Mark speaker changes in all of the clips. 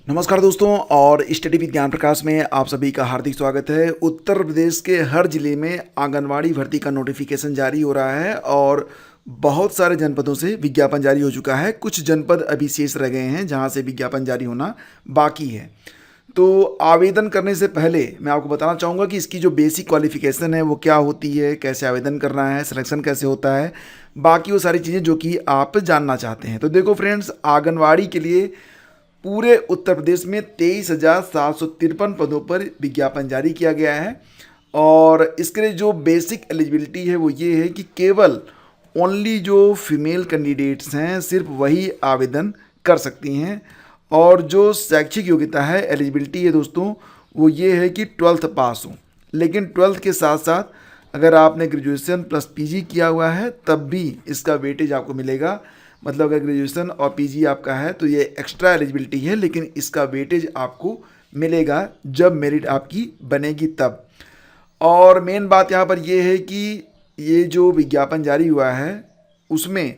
Speaker 1: नमस्कार दोस्तों और स्टडी विद ज्ञान प्रकाश में आप सभी का हार्दिक स्वागत है। उत्तर प्रदेश के हर जिले में आंगनवाड़ी भर्ती का नोटिफिकेशन जारी हो रहा है और बहुत सारे जनपदों से विज्ञापन जारी हो चुका है। कुछ जनपद अभी शेष रह गए हैं जहां से विज्ञापन जारी होना बाकी है। तो आवेदन करने से पहले मैं आपको बताना चाहूँगा कि इसकी जो बेसिक क्वालिफिकेशन है वो क्या होती है, कैसे आवेदन करना है, सिलेक्शन कैसे होता है, बाकी वो सारी चीज़ें जो कि आप जानना चाहते हैं। तो देखो फ्रेंड्स, आंगनवाड़ी के लिए पूरे उत्तर प्रदेश में 23,753 पदों पर विज्ञापन जारी किया गया है। और इसके लिए जो बेसिक एलिजिबिलिटी है वो ये है कि केवल ओनली जो फीमेल कैंडिडेट्स हैं सिर्फ वही आवेदन कर सकती हैं। और जो शैक्षिक योग्यता है, एलिजिबिलिटी है दोस्तों, वो ये है कि 12th पास हो। लेकिन 12th के साथ साथ अगर आपने ग्रेजुएशन प्लस पीजी किया हुआ है तब भी इसका वेटेज आपको मिलेगा। मतलब अगर ग्रेजुएशन और पीजी आपका है तो ये एक्स्ट्रा एलिजिबिलिटी है, लेकिन इसका वेटेज आपको मिलेगा जब मेरिट आपकी बनेगी तब। और मेन बात यहाँ पर ये है कि ये जो विज्ञापन जारी हुआ है उसमें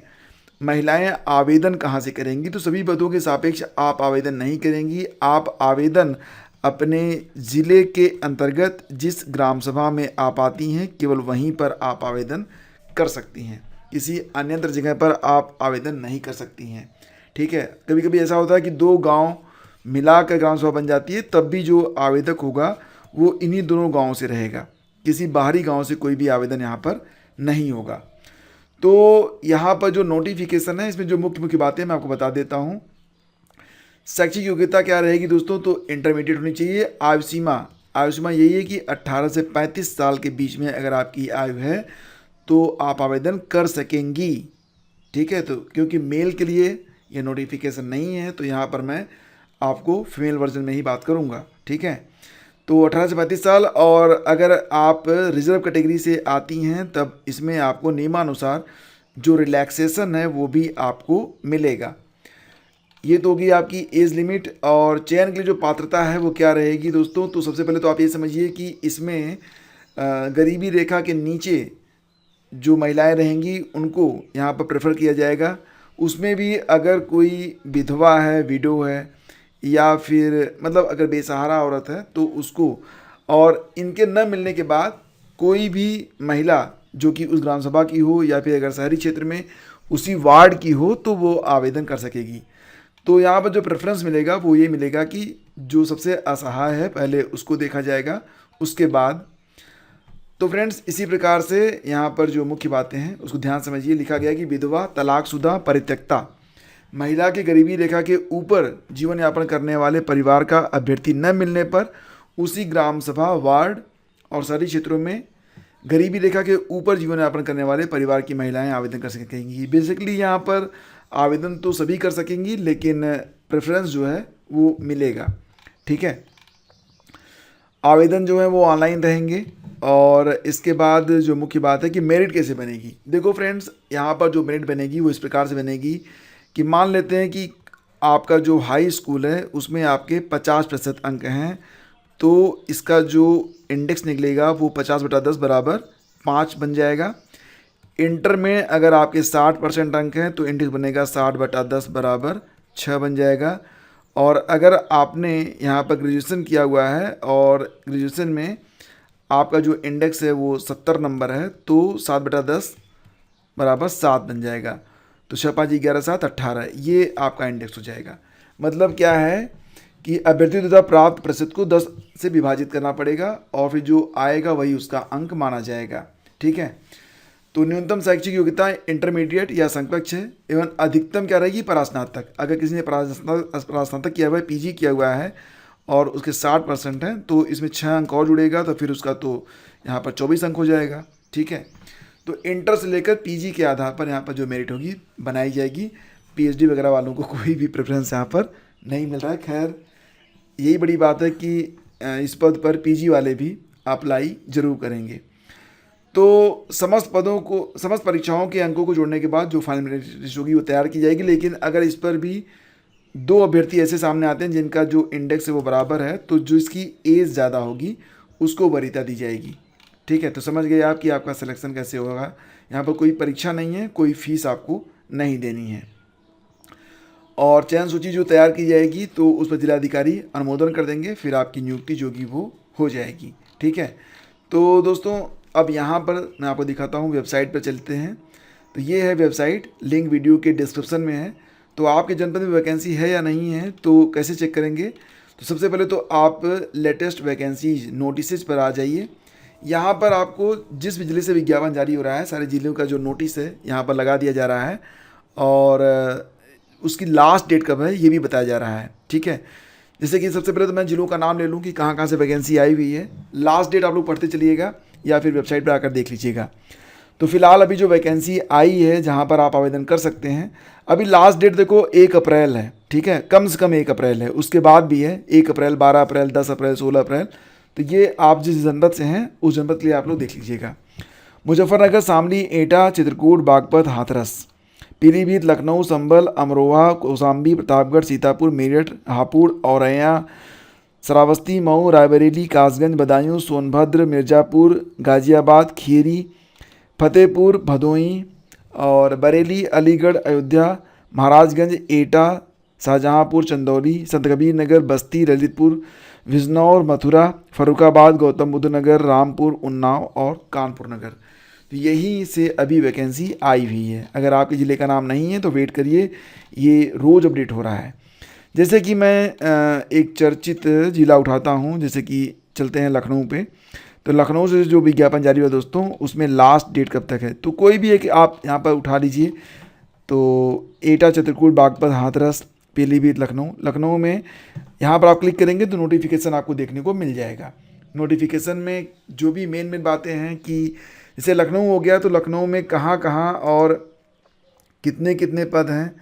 Speaker 1: महिलाएं आवेदन कहाँ से करेंगी, तो सभी पदों के सापेक्ष आप आवेदन नहीं करेंगी। आप आवेदन अपने ज़िले के अंतर्गत जिस ग्राम सभा में आप आती हैं केवल वहीं पर आप आवेदन कर सकती हैं। किसी अन्य जगह पर आप आवेदन नहीं कर सकती हैं। ठीक है, कभी कभी ऐसा होता है कि दो गांव मिलाकर ग्राम सभा बन जाती है, तब भी जो आवेदक होगा वो इन्हीं दोनों गांवों से रहेगा, किसी बाहरी गांव से कोई भी आवेदन यहाँ पर नहीं होगा। तो यहाँ पर जो नोटिफिकेशन है इसमें जो मुख्य मुख्य बातें मैं आपको बता देता हूँ। शैक्षिक योग्यता क्या रहेगी दोस्तों, तो इंटरमीडिएट होनी चाहिए। आयु सीमा यही है कि 18 से 35 साल के बीच में अगर आपकी आयु है तो आप आवेदन कर सकेंगी। ठीक है, तो क्योंकि मेल के लिए ये नोटिफिकेशन नहीं है तो यहाँ पर मैं आपको फीमेल वर्जन में ही बात करूँगा। ठीक है, तो 18 से 35 साल। और अगर आप रिजर्व कैटेगरी से आती हैं तब इसमें आपको नियमानुसार जो रिलैक्सेशन है वो भी आपको मिलेगा। ये तो होगी आपकी एज लिमिट। और चयन के लिए जो पात्रता है वो क्या रहेगी दोस्तों, तो सबसे पहले तो आप ये समझिए कि इसमें गरीबी रेखा के नीचे जो महिलाएं रहेंगी उनको यहाँ पर प्रेफर किया जाएगा। उसमें भी अगर कोई विधवा है, विडो है, या फिर मतलब अगर बेसहारा औरत है तो उसको, और इनके न मिलने के बाद कोई भी महिला जो कि उस ग्राम सभा की हो या फिर अगर शहरी क्षेत्र में उसी वार्ड की हो तो वो आवेदन कर सकेगी। तो यहाँ पर जो प्रेफरेंस मिलेगा वो ये मिलेगा कि जो सबसे असहाय है पहले उसको देखा जाएगा, उसके बाद। तो फ्रेंड्स, इसी प्रकार से यहाँ पर जो मुख्य बातें हैं उसको ध्यान समझिए। लिखा गया कि विधवा, तलाकशुदा, परित्यक्ता, महिला के गरीबी रेखा के ऊपर जीवन यापन करने वाले परिवार का अभ्यर्थी न मिलने पर उसी ग्राम सभा, वार्ड और शहरी क्षेत्रों में गरीबी रेखा के ऊपर जीवन यापन करने वाले परिवार की महिलाएं आवेदन कर सकेंगी। बेसिकली यहाँ पर आवेदन तो सभी कर सकेंगी लेकिन प्रेफरेंस जो है वो मिलेगा। ठीक है, आवेदन जो है वो ऑनलाइन रहेंगे। और इसके बाद जो मुख्य बात है कि मेरिट कैसे बनेगी। देखो फ्रेंड्स, यहाँ पर जो मेरिट बनेगी वो इस प्रकार से बनेगी कि मान लेते हैं कि आपका जो हाई स्कूल है उसमें आपके 50% अंक हैं, तो इसका जो इंडेक्स निकलेगा वो 50/10 बराबर 5 बन जाएगा। इंटर में अगर आपके 60% अंक हैं तो इंडेक्स बनेगा 60/10 बराबर 6 बन जाएगा। और अगर आपने यहाँ पर ग्रेजुएशन किया हुआ है और ग्रेजुएशन में आपका जो इंडेक्स है वो 70 नंबर है तो 7/10 बराबर 7 बन जाएगा। तो 6 5 11 7 18 ये आपका इंडेक्स हो जाएगा। मतलब क्या है कि अभ्यर्थी द्वारा प्राप्त प्रतिशत को 10 से विभाजित करना पड़ेगा और फिर जो आएगा वही उसका अंक माना जाएगा। ठीक है, तो न्यूनतम शैक्षिक योग्यता इंटरमीडिएट या समकक्ष है एवं अधिकतम क्या रहेगी, परास्नातक। अगर किसी ने परास्नातक किया हुआ है, पीजी किया हुआ है और उसके 60% हैं तो इसमें 6 अंक और जुड़ेगा तो फिर उसका तो यहाँ पर 24 अंक हो जाएगा। ठीक है, तो इंटर से लेकर पीजी के आधार पर यहाँ पर जो मेरिट होगी बनाई जाएगी। पीएचडी वगैरह वालों को कोई भी प्रेफरेंस यहाँ पर नहीं मिल रहा है। खैर, यही बड़ी बात है कि इस पद पर पीजी वाले भी अप्लाई जरूर करेंगे। तो समस्त पदों को, समस्त परीक्षाओं के अंकों को जोड़ने के बाद जो फाइनल मेरिट लिस्ट होगी वो तैयार की जाएगी। लेकिन अगर इस पर भी दो अभ्यर्थी ऐसे सामने आते हैं जिनका जो इंडेक्स है वो बराबर है तो जो इसकी एज ज़्यादा होगी उसको वरीयता दी जाएगी। ठीक है, तो समझ गए आप कि आपका सिलेक्शन कैसे होगा। यहाँ पर कोई परीक्षा नहीं है, कोई फीस आपको नहीं देनी है। और चयन सूची जो तैयार की जाएगी तो उस पर जिलाधिकारी अनुमोदन कर देंगे, फिर आपकी नियुक्ति जो होगी वो हो जाएगी। ठीक है, तो दोस्तों अब यहाँ पर मैं आपको दिखाता हूँ, वेबसाइट पर चलते हैं। तो ये है वेबसाइट, लिंक वीडियो के डिस्क्रिप्शन में है। तो आपके जनपद में वैकेंसी है या नहीं है तो कैसे चेक करेंगे? तो सबसे पहले तो आप लेटेस्ट वैकेंसीज नोटिस पर आ जाइए। यहाँ पर आपको जिस भी जिले से विज्ञापन जारी हो रहा है, सारे जिलों का जो नोटिस है यहाँ पर लगा दिया जा रहा है, और उसकी लास्ट डेट कब है ये भी बताया जा रहा है। ठीक है, जैसे कि सबसे पहले तो मैं जिलों का नाम ले लूँ कि कहाँ कहाँ से वैकेंसी आई हुई है। लास्ट डेट आप लोग पढ़ते चलिएगा या फिर वेबसाइट पर आकर देख लीजिएगा। तो फिलहाल अभी जो वैकेंसी आई है जहाँ पर आप आवेदन कर सकते हैं, अभी लास्ट डेट देखो 1 अप्रैल है। ठीक है, कम से कम 1 अप्रैल है, उसके बाद भी है 1 अप्रैल, 12 अप्रैल, 10 अप्रैल, 16 अप्रैल। तो ये आप जिस जनपद से हैं उस जनपद के लिए आप लोग देख लीजिएगा। मुजफ्फरनगर, शामली, एटा, चित्रकूट, बागपत, हाथरस, पीलीभीत, लखनऊ, संभल, अमरोहा, कौशाम्बी, प्रतापगढ़, सीतापुर, मेरठ, हापुड़, औरैया, श्रावस्ती, मऊ, रायबरेली, कासगंज, बदायूं, सोनभद्र, मिर्ज़ापुर, गाज़ियाबाद, खीरी, फतेहपुर, भदोही और बरेली, अलीगढ़, अयोध्या, महाराजगंज, एटा, शाहजहांपुर, चंदौली, संतकबीर नगर, बस्ती, ललितपुर, बिजनौर, मथुरा, फर्रुखाबाद, गौतम बुद्ध नगर, रामपुर, उन्नाव और कानपुर नगर। तो यहीं से अभी वैकेंसी आई हुई है। अगर आपके ज़िले का नाम नहीं है तो वेट करिए, ये रोज़ अपडेट हो रहा है। जैसे कि मैं एक चर्चित ज़िला उठाता हूँ, जैसे कि चलते हैं लखनऊ पे। तो लखनऊ से जो विज्ञापन जारी हुआ दोस्तों, उसमें लास्ट डेट कब तक है तो कोई भी एक आप यहाँ पर उठा लीजिए। तो एटा, चित्रकूट, बागपत, हाथरस, पीलीभीत, लखनऊ में यहाँ पर आप क्लिक करेंगे तो नोटिफिकेशन आपको देखने को मिल जाएगा। नोटिफिकेशन में जो भी मेन बातें हैं कि जैसे लखनऊ हो गया तो लखनऊ में कहाँ कहाँ और कितने कितने पद हैं,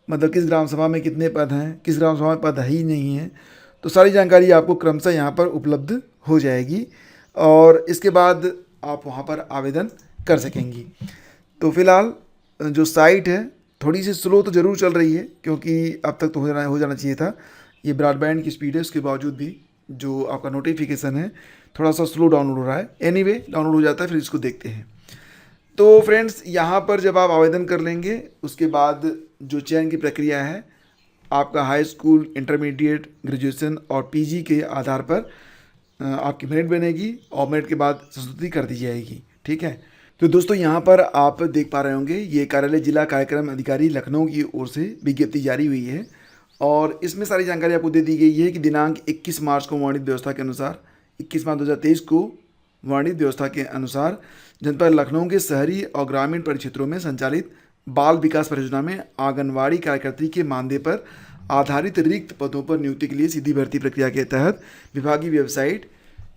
Speaker 1: मतलब किस ग्राम सभा में कितने पद हैं, किस ग्राम सभा में पद ही नहीं है, तो सारी जानकारी आपको क्रमशः यहाँ पर उपलब्ध हो जाएगी और इसके बाद आप वहाँ पर आवेदन कर सकेंगी। तो फिलहाल जो साइट है थोड़ी सी स्लो तो ज़रूर चल रही है, क्योंकि अब तक तो हो जाना चाहिए था। ये ब्रॉडबैंड की स्पीड है, उसके बावजूद भी जो आपका नोटिफिकेशन है थोड़ा सा स्लो डाउनलोड हो रहा है। एनीवे डाउनलोड हो जाता है, फिर इसको देखते हैं। तो फ्रेंड्स, यहाँ पर जब आप आवेदन कर लेंगे उसके बाद जो चयन की प्रक्रिया है, आपका हाई स्कूल, इंटरमीडिएट, ग्रेजुएशन और पीजी के आधार पर आपकी मेरिट बनेगी और मेरिट के बाद संस्तुति कर दी जाएगी। ठीक है, तो दोस्तों यहाँ पर आप देख पा रहे होंगे ये कार्यालय जिला कार्यक्रम अधिकारी लखनऊ की ओर से विज्ञप्ति जारी हुई है और इसमें सारी जानकारी आपको दे दी गई है कि दिनांक 21 मार्च को वर्णित व्यवस्था के अनुसार 21 मार्च 2023 को वर्णित व्यवस्था के अनुसार जनपद लखनऊ के शहरी और ग्रामीण परिक्षेत्रों में संचालित बाल विकास परियोजना में आंगनवाड़ी कार्यकर्त्री के मानदेय पर आधारित रिक्त पदों पर नियुक्ति के लिए सीधी भर्ती प्रक्रिया के तहत विभागीय वेबसाइट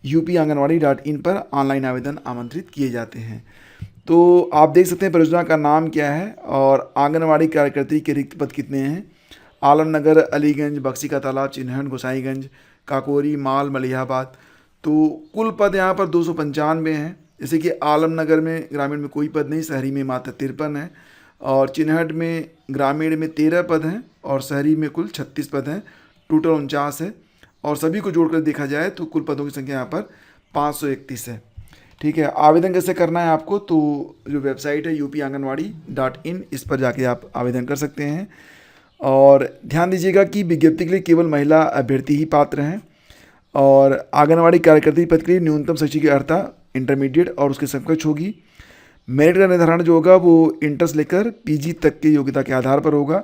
Speaker 1: upanganwadi.in पर ऑनलाइन आवेदन आमंत्रित किए जाते हैं। तो आप देख सकते हैं परियोजना का नाम क्या है और आंगनवाड़ी कार्यकर्त्री के रिक्त पद कितने हैं। आलमनगर, अलीगंज, बक्सी का तालाब, चिन्हट, गोसाईगंज, काकोरी, माल, मलिहाबाद। तो कुल पद यहाँ पर 295 हैं। जैसे कि आलमनगर में ग्रामीण में कोई पद नहीं, शहरी में मात्र 53 है और चिन्हट में ग्रामीण में 13 पद हैं और शहरी में कुल 36 पद हैं, टोटल 49 है और सभी को जोड़कर देखा जाए तो कुल पदों की संख्या यहाँ पर 531 है। ठीक है, आवेदन कैसे करना है आपको, तो जो वेबसाइट है upanganwadi.in, इस पर जाके आप आवेदन कर सकते हैं। और ध्यान दीजिएगा कि विज्ञप्ति के लिए केवल महिला अभ्यर्थी ही पात्र हैं और आंगनवाड़ी कार्यकर्त्री पद के लिए न्यूनतम शैक्षिक अर्हता इंटरमीडिएट और उसके समकक्ष होगी। मेरिट का निर्धारण जो होगा वो इंटर से लेकर पीजी तक की योग्यता के आधार पर होगा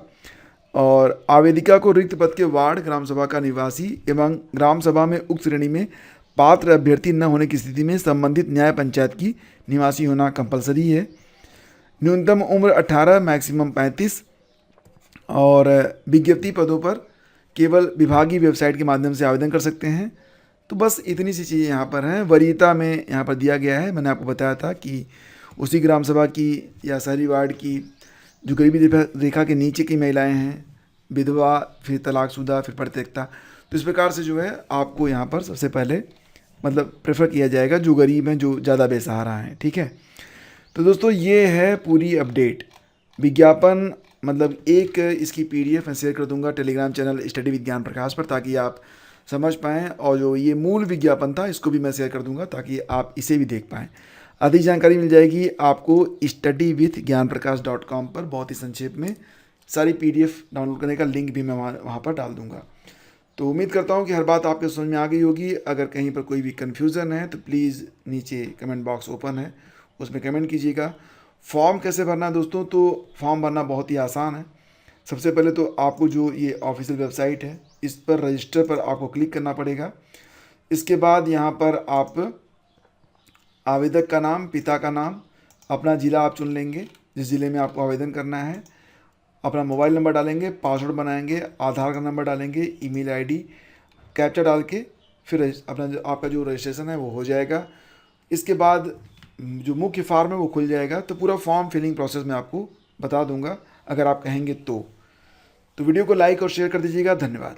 Speaker 1: और आवेदिका को रिक्त पद के वार्ड, ग्राम सभा का निवासी एवं ग्राम सभा में उक्त श्रेणी में पात्र अभ्यर्थी न होने की स्थिति में संबंधित न्याय पंचायत की निवासी होना कंपलसरी है। न्यूनतम उम्र 18, मैक्सिमम 35 और विज्ञप्ति पदों पर केवल विभागीय वेबसाइट के माध्यम से आवेदन कर सकते हैं। तो बस इतनी सी चीज़ें यहाँ पर हैं। वरीयता में यहाँ पर दिया गया है, मैंने आपको बताया था कि उसी ग्राम सभा की या शहरी वार्ड की जो गरीबी रेखा के नीचे की महिलाएं हैं, विधवा, फिर तलाकशुदा, फिर परित्यक्ता, तो इस प्रकार से जो है आपको यहाँ पर सबसे पहले मतलब प्रेफर किया जाएगा जो गरीब हैं, जो ज़्यादा बेसहारा हैं। ठीक है, तो दोस्तों ये है पूरी अपडेट। विज्ञापन मतलब एक इसकी PDF मैं शेयर कर दूंगा टेलीग्राम चैनल स्टडी विद ज्ञान प्रकाश पर, ताकि आप समझ पाएँ, और जो ये मूल विज्ञापन था इसको भी मैं शेयर कर दूंगा ताकि आप इसे भी देख पाएँ। अधिक जानकारी मिल जाएगी आपको studyvithgyanprakash.com पर बहुत ही संक्षेप में। सारी PDF डाउनलोड करने का लिंक भी मैं वहाँ पर डाल दूँगा। तो उम्मीद करता हूँ कि हर बात आपके समझ में आ गई होगी। अगर कहीं पर कोई भी कन्फ्यूज़न है तो प्लीज़ नीचे कमेंट बॉक्स ओपन है, उसमें कमेंट कीजिएगा। फॉर्म कैसे भरना है दोस्तों, तो फॉर्म भरना बहुत ही आसान है। सबसे पहले तो आपको जो ये ऑफिशियल वेबसाइट है इस पर रजिस्टर पर आपको क्लिक करना पड़ेगा। इसके बाद यहाँ पर आप आवेदक का नाम, पिता का नाम, अपना ज़िला आप चुन लेंगे जिस ज़िले में आपको आवेदन करना है, अपना मोबाइल नंबर डालेंगे, पासवर्ड बनाएंगे, आधार का नंबर डालेंगे, ईमेल आईडी, कैप्चा डाल के फिर अपना आपका जो रजिस्ट्रेशन है वो हो जाएगा। इसके बाद जो मुख्य फॉर्म है वो खुल जाएगा। तो पूरा फॉर्म फिलिंग प्रोसेस मैं आपको बता दूंगा अगर आप कहेंगे तो वीडियो को लाइक और शेयर कर दीजिएगा। धन्यवाद।